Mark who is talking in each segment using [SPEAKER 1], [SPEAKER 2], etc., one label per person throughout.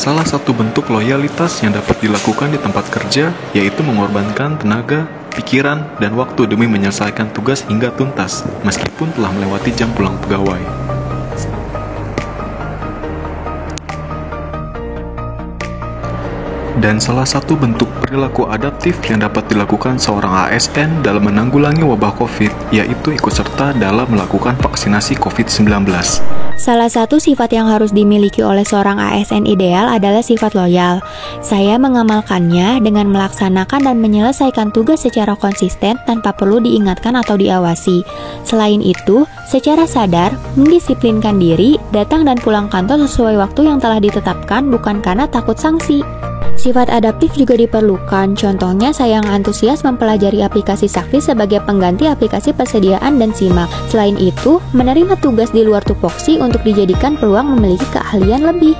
[SPEAKER 1] Salah satu bentuk loyalitas yang dapat dilakukan di tempat kerja yaitu mengorbankan tenaga, pikiran, dan waktu demi menyelesaikan tugas hingga tuntas, meskipun telah melewati jam pulang pegawai. Dan salah satu bentuk perilaku adaptif yang dapat dilakukan seorang ASN dalam menanggulangi wabah COVID yaitu ikut serta dalam melakukan vaksinasi COVID-19.
[SPEAKER 2] Salah satu sifat yang harus dimiliki oleh seorang ASN ideal adalah sifat loyal. Saya mengamalkannya dengan melaksanakan dan menyelesaikan tugas secara konsisten tanpa perlu diingatkan atau diawasi. Selain itu, secara sadar, mendisiplinkan diri, datang dan pulang kantor sesuai waktu yang telah ditetapkan bukan karena takut sanksi. Sifat adaptif juga diperlukan, contohnya saya yang antusias mempelajari aplikasi Sakti sebagai pengganti aplikasi persediaan dan simak. Selain itu, menerima tugas di luar tupoksi untuk dijadikan peluang memiliki keahlian lebih.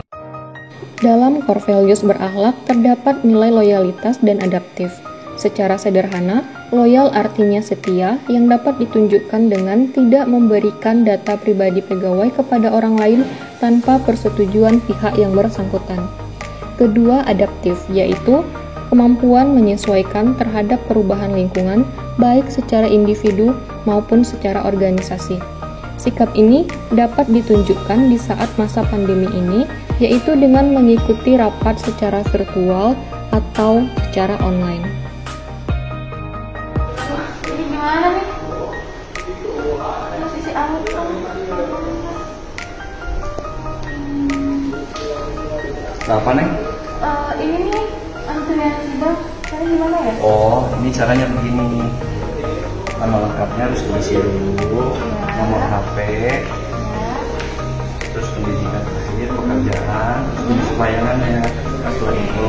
[SPEAKER 3] Dalam core values berakhlak terdapat nilai loyalitas dan adaptif. Secara sederhana, loyal artinya setia yang dapat ditunjukkan dengan tidak memberikan data pribadi pegawai kepada orang lain tanpa persetujuan pihak yang bersangkutan. Kedua, adaptif, yaitu kemampuan menyesuaikan terhadap perubahan lingkungan, baik secara individu maupun secara organisasi. Sikap ini dapat ditunjukkan di saat masa pandemi ini, yaitu dengan mengikuti rapat secara virtual atau secara online.
[SPEAKER 4] Ini gimana nih? Sisi
[SPEAKER 5] Apa, Neng?
[SPEAKER 4] Ini nih, antrian sidang. Caranya gimana ya?
[SPEAKER 5] Oh, ini caranya begini. Nama lengkapnya harus diisi dulu, nomor HP, terus pendidikan terakhir, pekerjaan, terus layanannya. Setelah itu,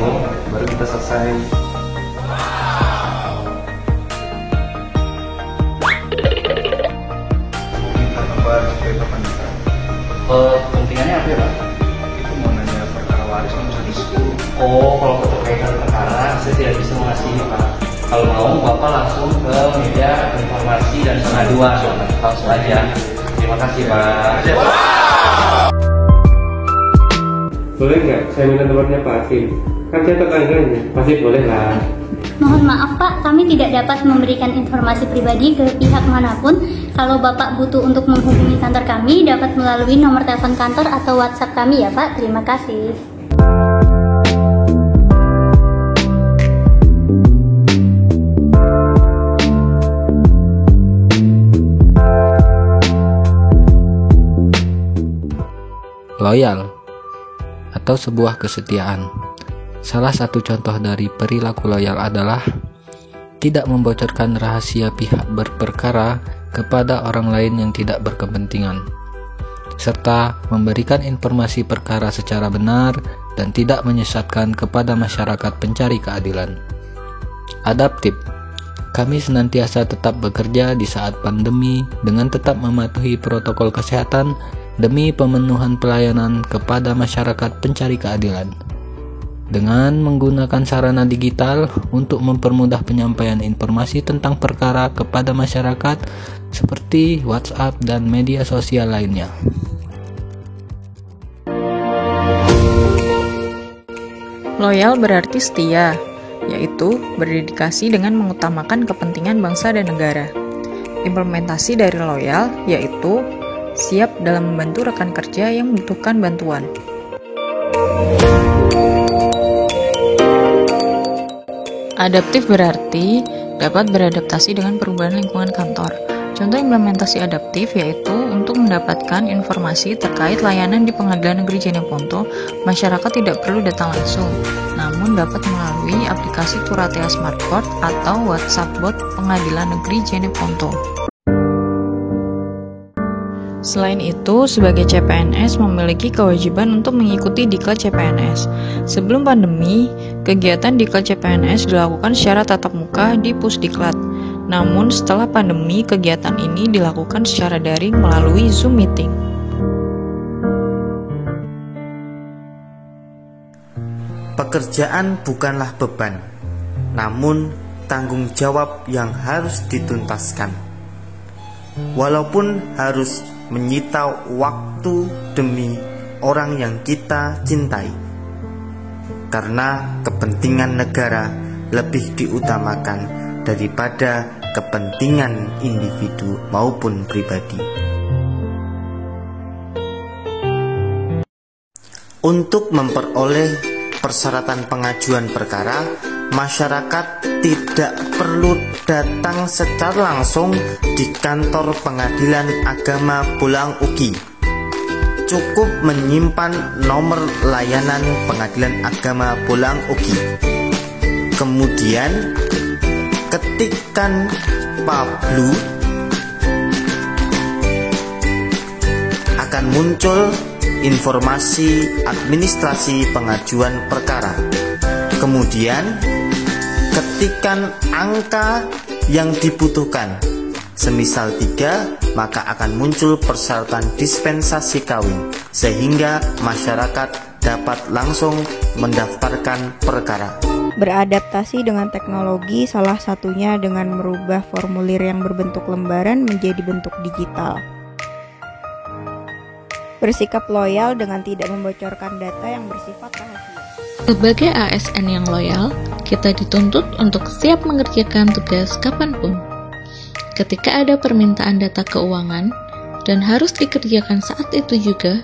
[SPEAKER 5] baru kita selesai. Minta nomor HP Bapak Nisa. Pentingannya apa ya, Pak? Itu mau nanya perkara waris kan bisa diskusi. Oh, kalau keterkaitan perkara, saya tidak bisa mengasih, Pak. Kalau mau, Bapak langsung ke media informasi dan pengaduan. Langsung aja. Terima kasih, Pak.
[SPEAKER 6] Boleh nggak saya minta nomornya Pak Hakim? Kan saya tetangganya, pasti boleh lah.
[SPEAKER 7] Mohon maaf Pak, kami tidak dapat memberikan informasi pribadi ke pihak manapun. Kalau Bapak butuh untuk menghubungi kantor kami, dapat melalui nomor telepon kantor atau WhatsApp kami ya Pak. Terima kasih.
[SPEAKER 8] Loyal atau sebuah kesetiaan. Salah satu contoh dari perilaku loyal adalah tidak membocorkan rahasia pihak berperkara kepada orang lain yang tidak berkepentingan, serta memberikan informasi perkara secara benar dan tidak menyesatkan kepada masyarakat pencari keadilan. Adaptif. Kami senantiasa tetap bekerja di saat pandemi dengan tetap mematuhi protokol kesehatan demi pemenuhan pelayanan kepada masyarakat pencari keadilan. Dengan menggunakan sarana digital untuk mempermudah penyampaian informasi tentang perkara kepada masyarakat seperti WhatsApp dan media sosial lainnya.
[SPEAKER 9] Loyal berarti setia, yaitu berdedikasi dengan mengutamakan kepentingan bangsa dan negara. Implementasi dari loyal yaitu siap dalam membantu rekan kerja yang membutuhkan bantuan. Adaptif berarti dapat beradaptasi dengan perubahan lingkungan kantor. Contoh implementasi adaptif yaitu untuk mendapatkan informasi terkait layanan di Pengadilan Negeri Jeneponto, masyarakat tidak perlu datang langsung, namun dapat melalui aplikasi Curatea Smart Court atau WhatsApp bot Pengadilan Negeri Jeneponto. Selain itu, sebagai CPNS memiliki kewajiban untuk mengikuti Diklat CPNS. Sebelum pandemi, kegiatan Diklat CPNS dilakukan secara tatap muka di Pusdiklat. Namun setelah pandemi, kegiatan ini dilakukan secara daring melalui Zoom meeting.
[SPEAKER 10] Pekerjaan bukanlah beban, namun tanggung jawab yang harus dituntaskan. Walaupun harus menyita waktu demi orang yang kita cintai, karena kepentingan negara lebih diutamakan daripada kepentingan individu maupun pribadi. Untuk memperoleh persyaratan pengajuan perkara, masyarakat tidak perlu datang secara langsung di kantor Pengadilan Agama Bolang Ugi. Cukup menyimpan nomor layanan Pengadilan Agama Bolang Ugi. Kemudian ketikkan Pablu, akan muncul informasi administrasi pengajuan perkara. Kemudian ketikkan angka yang dibutuhkan. Semisal 3, maka akan muncul persyaratan dispensasi kawin, sehingga masyarakat dapat langsung mendaftarkan perkara.
[SPEAKER 11] Beradaptasi dengan teknologi, salah satunya dengan merubah formulir yang berbentuk lembaran menjadi bentuk digital. Bersikap loyal dengan tidak membocorkan data yang bersifat rahasia.
[SPEAKER 9] Sebagai ASN yang loyal, kita dituntut untuk siap mengerjakan tugas kapanpun. Ketika ada permintaan data keuangan dan harus dikerjakan saat itu juga,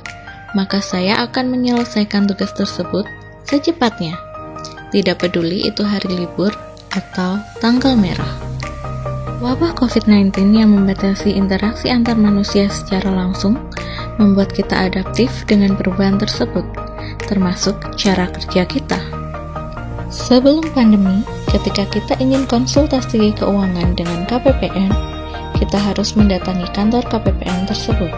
[SPEAKER 9] maka saya akan menyelesaikan tugas tersebut secepatnya. Tidak peduli itu hari libur atau tanggal merah. Wabah COVID-19 yang membatasi interaksi antar manusia secara langsung membuat kita adaptif dengan perubahan tersebut, termasuk cara kerja kita. Sebelum pandemi, ketika kita ingin konsultasi keuangan dengan KPPN, kita harus mendatangi kantor KPPN tersebut.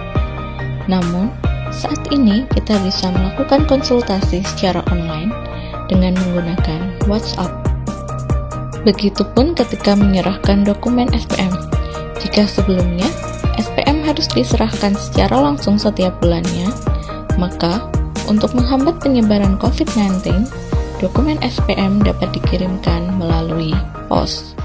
[SPEAKER 9] Namun, saat ini kita bisa melakukan konsultasi secara online dengan menggunakan WhatsApp. Begitupun ketika menyerahkan dokumen SPM. Jika sebelumnya SPM harus diserahkan secara langsung setiap bulannya, maka untuk menghambat penyebaran COVID-19, dokumen SPM dapat dikirimkan melalui pos.